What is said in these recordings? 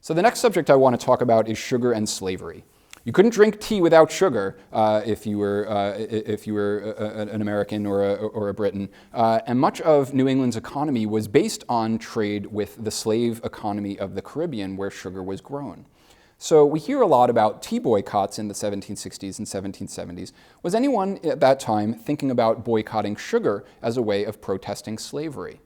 So the next subject I want to talk about is sugar and slavery. You couldn't drink tea without sugar if you were an American or a Briton. And much of New England's economy was based on trade with the slave economy of the Caribbean, where sugar was grown. So we hear a lot about tea boycotts in the 1760s and 1770s. Was anyone at that time thinking about boycotting sugar as a way of protesting slavery?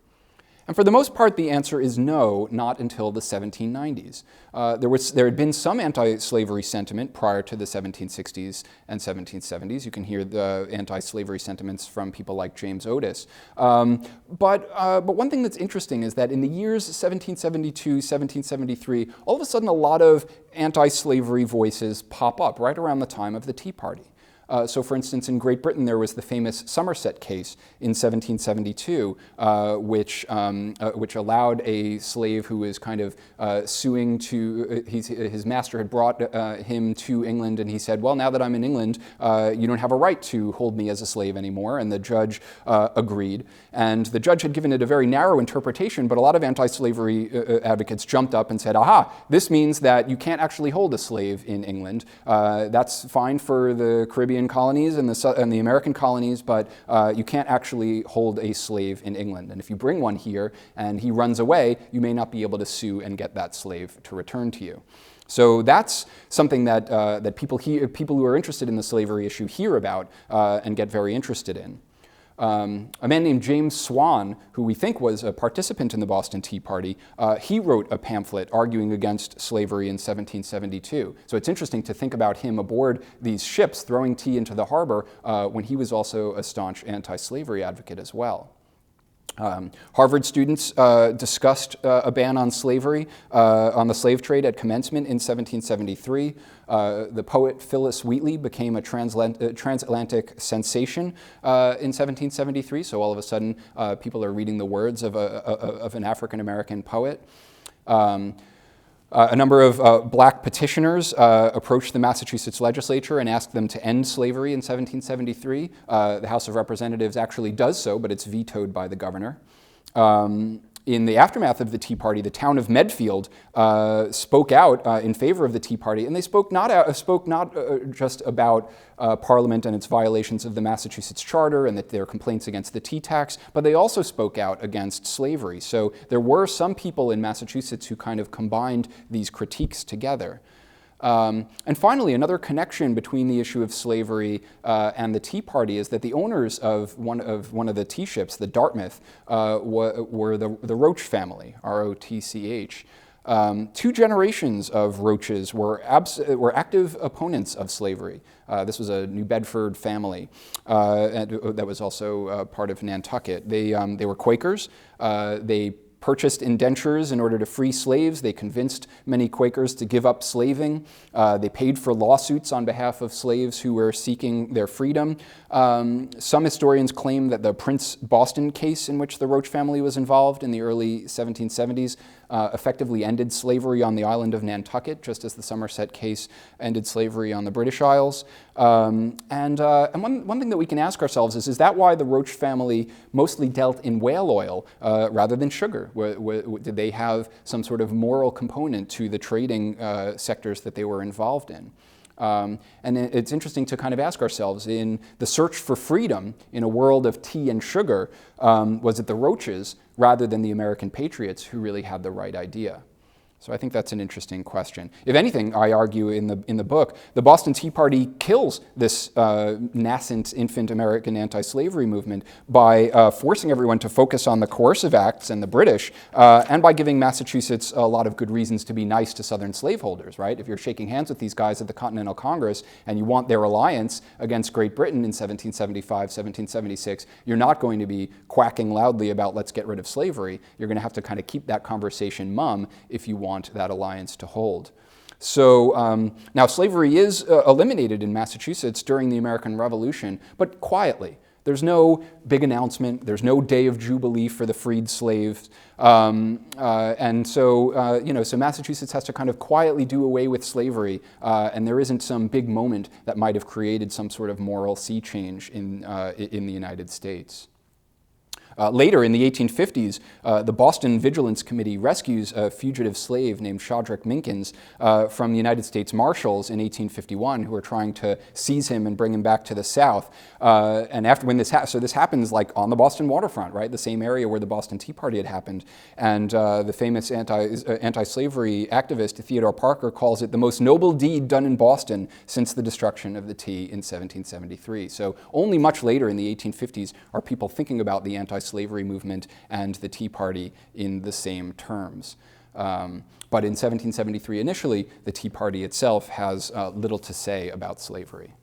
And for the most part, the answer is no, not until the 1790s. There had been some anti-slavery sentiment prior to the 1760s and 1770s. You can hear the anti-slavery sentiments from people like James Otis. But one thing that's interesting is that in the years 1772, 1773, all of a sudden a lot of anti-slavery voices pop up right around the time of the Tea Party. So for instance, in Great Britain, there was the famous Somerset case in 1772, which allowed a slave who was kind of suing to, his master had brought him to England, and he said, well, now that I'm in England, you don't have a right to hold me as a slave anymore, and the judge agreed. And the judge had given it a very narrow interpretation, but a lot of anti-slavery advocates jumped up and said, aha, this means that you can't actually hold a slave in England. That's fine for the Caribbean colonies and the American colonies, but you can't actually hold a slave in England. And if you bring one here and he runs away, you may not be able to sue and get that slave to return to you. So that's something that people who are interested in the slavery issue hear about and get very interested in. A man named James Swan, who we think was a participant in the Boston Tea Party, he wrote a pamphlet arguing against slavery in 1772. So it's interesting to think about him aboard these ships throwing tea into the harbor when he was also a staunch anti-slavery advocate as well. Harvard students discussed a ban on slavery, on the slave trade at commencement in 1773. The poet Phillis Wheatley became a transatlantic sensation in 1773, so all of a sudden people are reading the words of an African-American poet. A number of black petitioners approached the Massachusetts legislature and asked them to end slavery in 1773. The House of Representatives actually does so, but it's vetoed by the governor. In the aftermath of the Tea Party, the town of Medfield spoke out in favor of the Tea Party, and they spoke not just about Parliament and its violations of the Massachusetts Charter and their complaints against the tea tax, but they also spoke out against slavery. So there were some people in Massachusetts who kind of combined these critiques together. And finally, another connection between the issue of slavery and the Tea Party is that the owners of one of the tea ships, the Dartmouth, were the Roach family, R-O-T-C-H. 2 generations of Roaches were active opponents of slavery. This was a New Bedford family that was also part of Nantucket. They were Quakers. They purchased indentures in order to free slaves. They convinced many Quakers to give up slaving. They paid for lawsuits on behalf of slaves who were seeking their freedom. Some historians claim that the Prince Boston case in which the Roach family was involved in the early 1770s effectively ended slavery on the island of Nantucket, just as the Somerset case ended slavery on the British Isles. And one thing that we can ask ourselves is that why the Roach family mostly dealt in whale oil rather than sugar? Did they have some sort of moral component to the trading sectors that they were involved in? And it's interesting to kind of ask ourselves, in the search for freedom in a world of tea and sugar, was it the Roaches rather than the American patriots who really had the right idea? So I think that's an interesting question. If anything, I argue in the book, the Boston Tea Party kills this nascent infant American anti-slavery movement by forcing everyone to focus on the coercive acts and the British, and by giving Massachusetts a lot of good reasons to be nice to Southern slaveholders, right? If you're shaking hands with these guys at the Continental Congress and you want their alliance against Great Britain in 1775, 1776, you're not going to be quacking loudly about let's get rid of slavery. You're going to have to kind of keep that conversation mum if you want that alliance to hold. So now slavery is eliminated in Massachusetts during the American Revolution, but quietly. There's no big announcement. There's no day of jubilee for the freed slaves. And so, so Massachusetts has to kind of quietly do away with slavery, and there isn't some big moment that might have created some sort of moral sea change in the United States. Later, in the 1850s, the Boston Vigilance Committee rescues a fugitive slave named Shadrach Minkins from the United States Marshals in 1851, who are trying to seize him and bring him back to the South. And after when this so this happens like on the Boston waterfront, right, the same area where the Boston Tea Party had happened. And the famous anti-slavery activist Theodore Parker calls it the most noble deed done in Boston since the destruction of the tea in 1773. So only much later in the 1850s are people thinking about the anti-slavery movement and the Tea Party in the same terms. But in 1773 initially, the Tea Party itself has little to say about slavery.